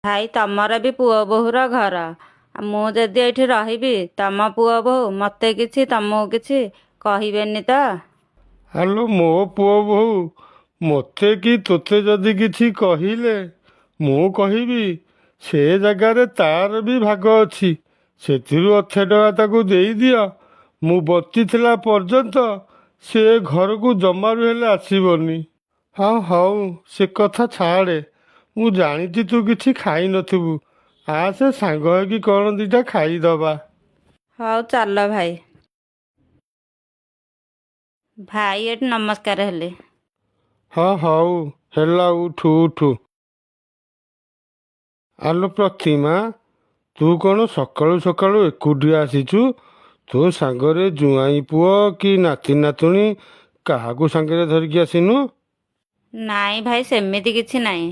ଭାଇ ତମର ବି ପୁଅ ବୋହୂର ଘର। ମୁଁ ଯଦି ଏଇଠି ରହିବି ତମ ପୁଅ ବୋହୂ ମୋତେ କିଛି ତମକୁ କିଛି କହିବେନି ତ? ଆଲୋ ମୋ ପୁଅ ବୋହୂ, ମୋତେ କି ତୋତେ ଯଦି କିଛି କହିଲେ ମୁଁ କହିବି ସେ ଜାଗାରେ ତାର ବି ଭାଗ ଅଛି। ସେଥିରୁ ଅଧେ ଟଙ୍କା ତାକୁ ଦେଇଦିଅ। ମୁଁ ବଞ୍ଚିଥିଲା ପର୍ଯ୍ୟନ୍ତ ସେ ଘରକୁ ଜମାରୁ ହେଲେ ଆସିବନି। ହଁ ହଉ, ସେ କଥା ଛାଡ଼େ। ମୁଁ ଜାଣିଛି ତୁ କିଛି ଖାଇନଥିବୁ। ଆସେ ସାଙ୍ଗ ହେଇକି କ'ଣ ଦିଟା ଖାଇଦବା। ହଉ ଚାଲ ଭାଇ। ଭାଇ ଏଠି ନମସ୍କାର ହେଲେ। ହଁ ହଉ ହେଲା, ଉଠୁ ଉଠୁ। ଆଲୋ ପ୍ରତିମା, ତୁ କ'ଣ ସକାଳୁ ସକାଳୁ ଏକୁଟିଆ ଆସିଛୁ? ତୋ ସାଙ୍ଗରେ ଜୁଆଇଁ ପୁଅ କି ନାତି ନାତୁଣୀ କାହାକୁ ସାଙ୍ଗରେ ଧରିକି ଆସିନୁ? ନାଇଁ ଭାଇ, ସେମିତି କିଛି ନାହିଁ।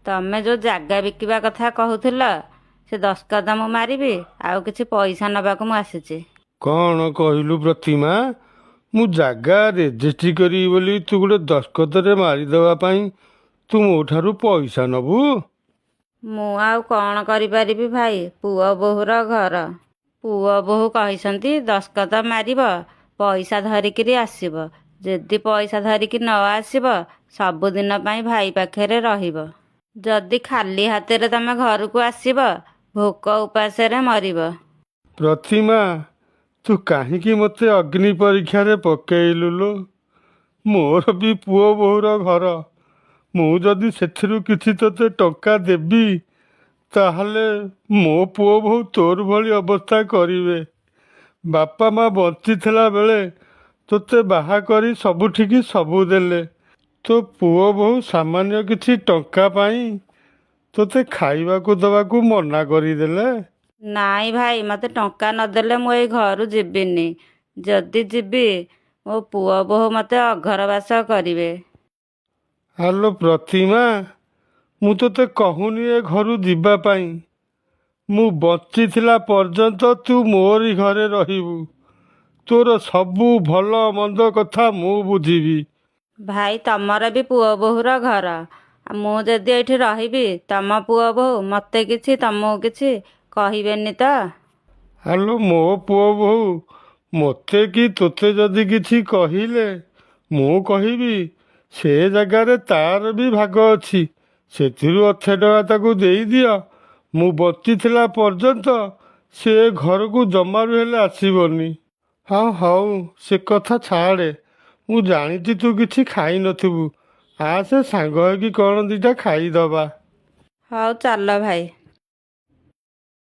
ତମେ ଯେଉଁ ଜାଗା ବିକିବା କଥା କହୁଥିଲ, ସେ ଦସ୍ତଖତ ମୁଁ ମାରିବି, ଆଉ କିଛି ପଇସା ନେବାକୁ ମୁଁ ଆସିଛି। କ'ଣ କହିଲୁ ପ୍ରତିମା? ମୁଁ ଜାଗା ରେଜିଷ୍ଟ୍ରି କରିବି ବୋଲି ତୁ ଗୋଟେ ଦସ୍ତଖତରେ ମାରିଦେବା ପାଇଁ ତୁ ମୋ ଠାରୁ ପଇସା ନେବୁ? ମୁଁ ଆଉ କ'ଣ କରିପାରିବି ଭାଇ, ପୁଅ ବୋହୂର ଘର। ପୁଅ ବୋହୂ କହିଛନ୍ତି ଦସ୍ତଖତ ମାରିବ, ପଇସା ଧରିକିରି ଆସିବ। ଯଦି ପଇସା ଧରିକି ନ ଆସିବ, ସବୁଦିନ ପାଇଁ ଭାଇ ପାଖରେ ରହିବ। ଯଦି ଖାଲି ହାତରେ ତମେ ଘରକୁ ଆସିବ, ଭୋକ ଉପାସରେ ମରିବ। ପ୍ରତିମା, ତୁ କାହିଁକି ମୋତେ ଅଗ୍ନି ପରୀକ୍ଷାରେ ପକେଇଲୁ ଲୋ? ମୋର ବି ପୁଅ ବୋହୂର ଘର। ମୁଁ ଯଦି ସେଥିରୁ କିଛି ତୋତେ ଟଙ୍କା ଦେବି, ତାହେଲେ ମୋ ପୁଅ ବୋହୂ ତୋର ଭଳି ଅବସ୍ଥା କରିବେ। ବାପା ମା ବଞ୍ଚିଥିଲା ବେଳେ ତୋତେ ବାହା କରି ସବୁଠିକି ସବୁ ଦେଲେ। ତୋ ପୁଅ ବୋହୂ ସାମାନ୍ୟ କିଛି ଟଙ୍କା ପାଇଁ ତୋତେ ଖାଇବାକୁ ଦେବାକୁ ମନା କରିଦେଲେ। ନାଇଁ ଭାଇ, ମୋତେ ଟଙ୍କା ନଦେଲେ ମୁଁ ଏଇ ଘରୁ ଯିବିନି। ଯଦି ଯିବି, ମୋ ପୁଅ ବୋହୂ ମୋତେ ଅଘରବାସ କରିବେ। ଆଲୋ ପ୍ରତିମା, ମୁଁ ତୋତେ କହୁନି ଏ ଘରୁ ଯିବା ପାଇଁ। ମୁଁ ବଞ୍ଚିଥିଲା ପର୍ଯ୍ୟନ୍ତ ତୁ ମୋରି ଘରେ ରହିବୁ। ତୋର ସବୁ ଭଲ ମନ୍ଦ କଥା ମୁଁ ବୁଝିବି। ଭାଇ ତମର ବି ପୁଅ ବୋହୂର ଘର। ମୁଁ ଯଦି ଏଇଠି ରହିବି, ତମ ପୁଅ ବୋହୂ ମୋତେ କିଛି ତମକୁ କିଛି କହିବେନି ତ? ଆଲୋ ମୋ ପୁଅ ବୋହୂ, ମୋତେ କି ତୋତେ ଯଦି କିଛି କହିଲେ ମୁଁ କହିବି ସେ ଜାଗାରେ ତାର ବି ଭାଗ ଅଛି। ସେଥିରୁ ଅଧେ ଟଙ୍କା ତାକୁ ଦେଇଦିଅ। ମୁଁ ବଞ୍ଚିଥିଲା ପର୍ଯ୍ୟନ୍ତ ସେ ଘରକୁ ଜମାରୁ ହେଲେ ଆସିବନି। ହଁ ହଉ, ସେ କଥା ଛାଡ଼େ। ମୁଁ ଜାଣିଛି ତୁ କିଛି ଖାଇନଥିବୁ। ଆସେ ସାଙ୍ଗ ହେଇକି କ'ଣ ଦିଟା ଖାଇଦବା। ହଉ ଚାଲ ଭାଇ।